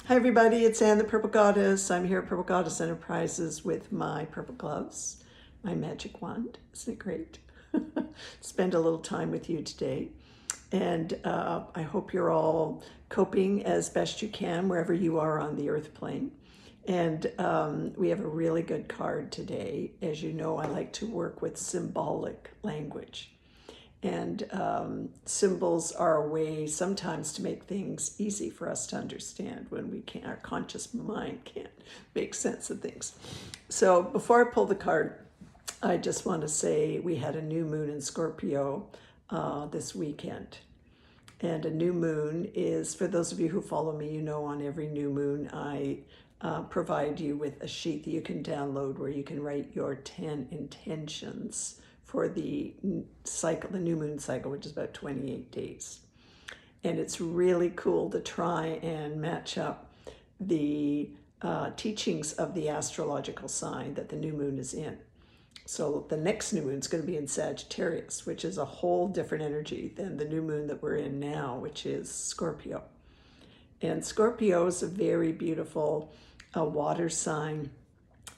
Hi everybody, it's Anne the Purple Goddess. I'm here at Purple Goddess Enterprises with my purple gloves, my magic wand. Isn't it great? Spend a little time with you today. And I hope you're all coping as best you can wherever you are on the earth plane. And we have a really good card today. As you know, I like to work with symbolic language. And symbols are a way sometimes to make things easy for us to understand when we can't, our conscious mind can't make sense of things. So before I pull the card, I just want to say we had a new moon in Scorpio this weekend. And a new moon is, for those of you who follow me, you know on every new moon I provide you with a sheet that you can download where you can write your 10 intentions for the cycle, the new moon cycle, which is about 28 days. And it's really cool to try and match up the teachings of the astrological sign that the new moon is in. So the next new moon is going to be in Sagittarius, which is a whole different energy than the new moon that we're in now, which is Scorpio. And Scorpio is a very beautiful water sign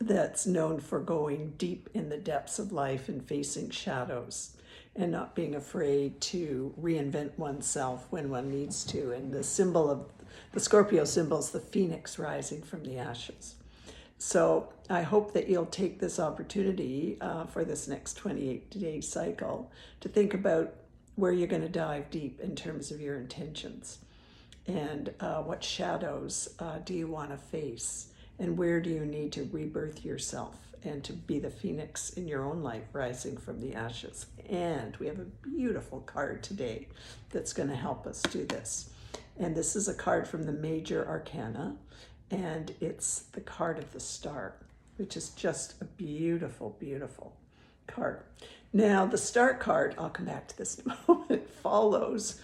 that's known for going deep in the depths of life and facing shadows and not being afraid to reinvent oneself when one needs to. And the symbol of the Scorpio symbol is the phoenix rising from the ashes. So I hope that you'll take this opportunity for this next 28-day cycle to think about where you're going to dive deep in terms of your intentions and what shadows do you want to face. And where do you need to rebirth yourself and to be the phoenix in your own life rising from the ashes? And we have a beautiful card today that's going to help us do this. And this is a card from the Major Arcana, and it's the card of the Star, which is just a beautiful, beautiful card. Now, the Star card, I'll come back to this in a moment, follows.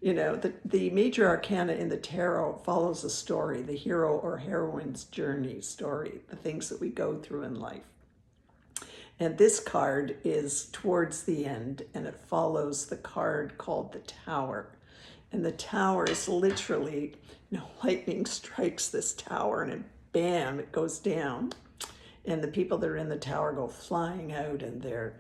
You know, the major arcana in the tarot follows a story, the hero or heroine's journey story, the things that we go through in life. And this card is towards the end, and it follows the card called the Tower. And the Tower is literally, lightning strikes this tower and bam, it goes down. And the people that are in the tower go flying out, and they're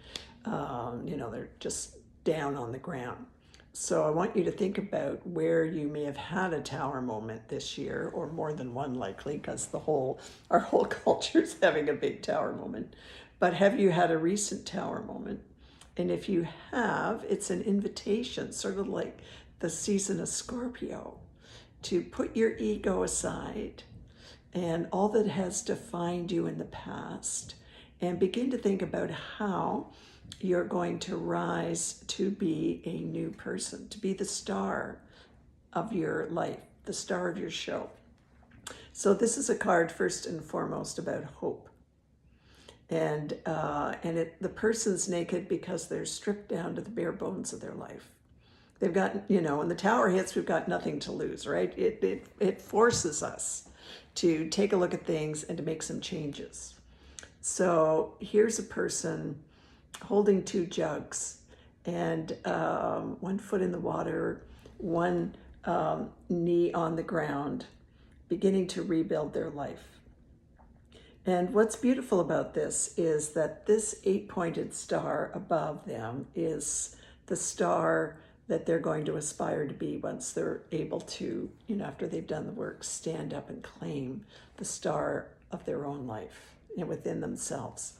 just down on the ground. So I want you to think about where you may have had a tower moment this year, or more than one likely, because our whole culture is having a big tower moment. But have you had a recent tower moment? And if you have, it's an invitation, sort of like the season of Scorpio, to put your ego aside and all that has defined you in the past, and begin to think about how you're going to rise to be a new person, to be the star of your life, the star of your show. So this is a card first and foremost about hope. And the person's naked because they're stripped down to the bare bones of their life. They've got, when the tower hits, we've got nothing to lose, right? It forces us to take a look at things and to make some changes. So here's a person holding two jugs and one foot in the water, one knee on the ground, beginning to rebuild their life. And what's beautiful about this is that this 8-pointed star above them is the star that they're going to aspire to be once they're able to, after they've done the work, stand up and claim the star of their own life and within themselves.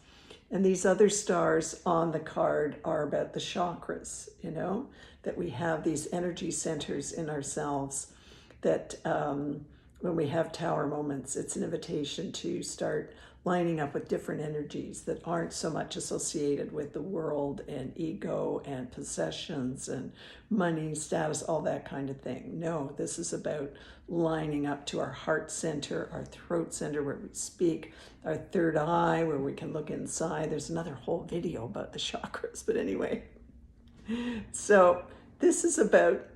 And these other stars on the card are about the chakras, that we have these energy centers in ourselves that when we have tower moments, it's an invitation to start lining up with different energies that aren't so much associated with the world and ego and possessions and money, status, all that kind of thing. No, this is about lining up to our heart center, our throat center where we speak, our third eye where we can look inside. There's another whole video about the chakras, but anyway. So this is about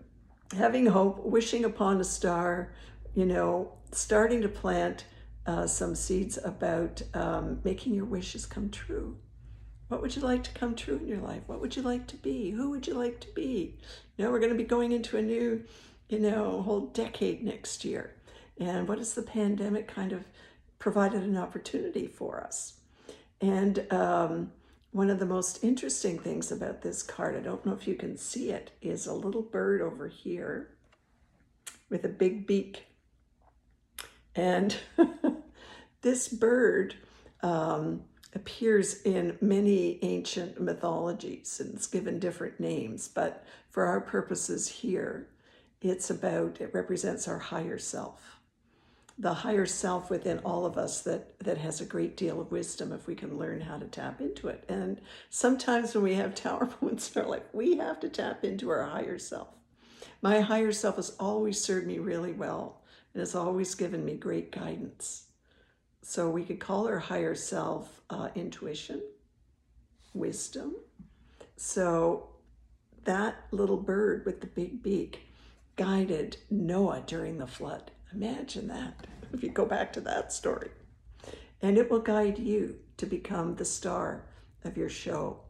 having hope, wishing upon a star, starting to plant some seeds about making your wishes come true. What would you like to come true in your life? What would you like to be? Who would you like to be? We're going to be going into a new, whole decade next year. And what has the pandemic kind of provided an opportunity for us? And one of the most interesting things about this card, I don't know if you can see it, is a little bird over here with a big beak. And this bird appears in many ancient mythologies, and it's given different names, but for our purposes here, it represents our higher self. The higher self within all of us that has a great deal of wisdom if we can learn how to tap into it. And sometimes when we have tower moments, they're like, we have to tap into our higher self. My higher self has always served me really well and has always given me great guidance. So we could call our higher self intuition, wisdom. So that little bird with the big beak guided Noah during the flood. Imagine that, if you go back to that story. And it will guide you to become the star of your show.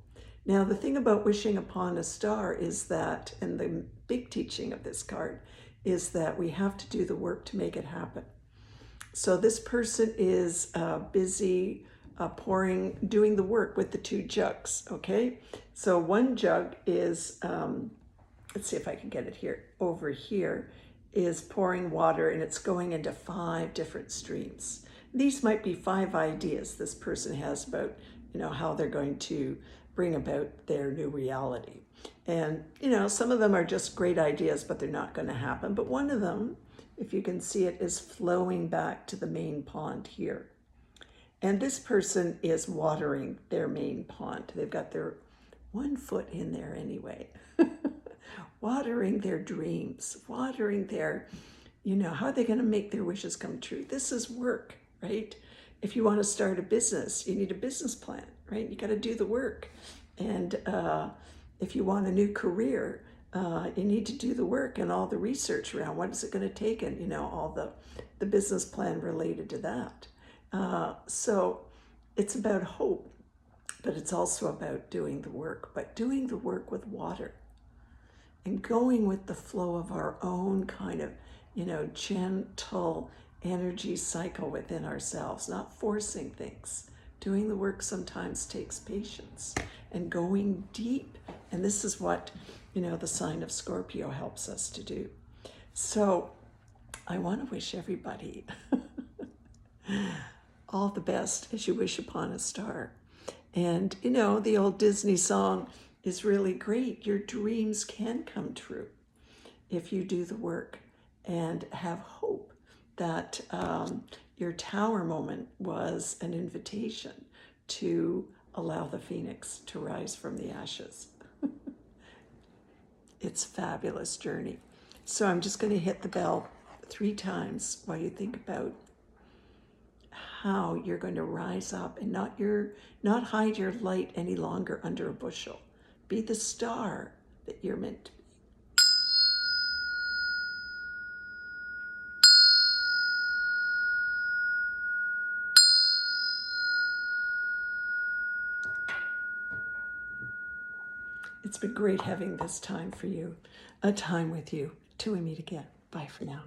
Now, the thing about wishing upon a star is that, and the big teaching of this card, is that we have to do the work to make it happen. So this person is busy doing the work with the two jugs, okay? So one jug is, let's see if I can get it here, over here, is pouring water, and it's going into 5 different streams. These might be 5 ideas this person has about, how they're going to bring about their new reality. And, some of them are just great ideas, but they're not going to happen. But one of them, if you can see it, is flowing back to the main pond here. And this person is watering their main pond. They've got their 1 foot in there anyway. Watering their dreams, watering their, how are they going to make their wishes come true? This is work, right? If you want to start a business, you need a business plan, right? You got to do the work. And if you want a new career, you need to do the work and all the research around what is it going to take, and all the business plan related to that. So it's about hope, but it's also about doing the work, but doing the work with water and going with the flow of our own kind of, gentle energy cycle within ourselves, not forcing things. Doing the work sometimes takes patience and going deep. And this is what, the sign of Scorpio helps us to do. So I want to wish everybody all the best as you wish upon a star. And, the old Disney song is really great. Your dreams can come true if you do the work and have hope that your tower moment was an invitation to allow the phoenix to rise from the ashes. It's a fabulous journey. So I'm just going to hit the bell 3 times while you think about how you're going to rise up and not hide your light any longer under a bushel. Be the star that you're meant to be. It's been great having this time for you, a time with you. Till we meet again. Bye for now.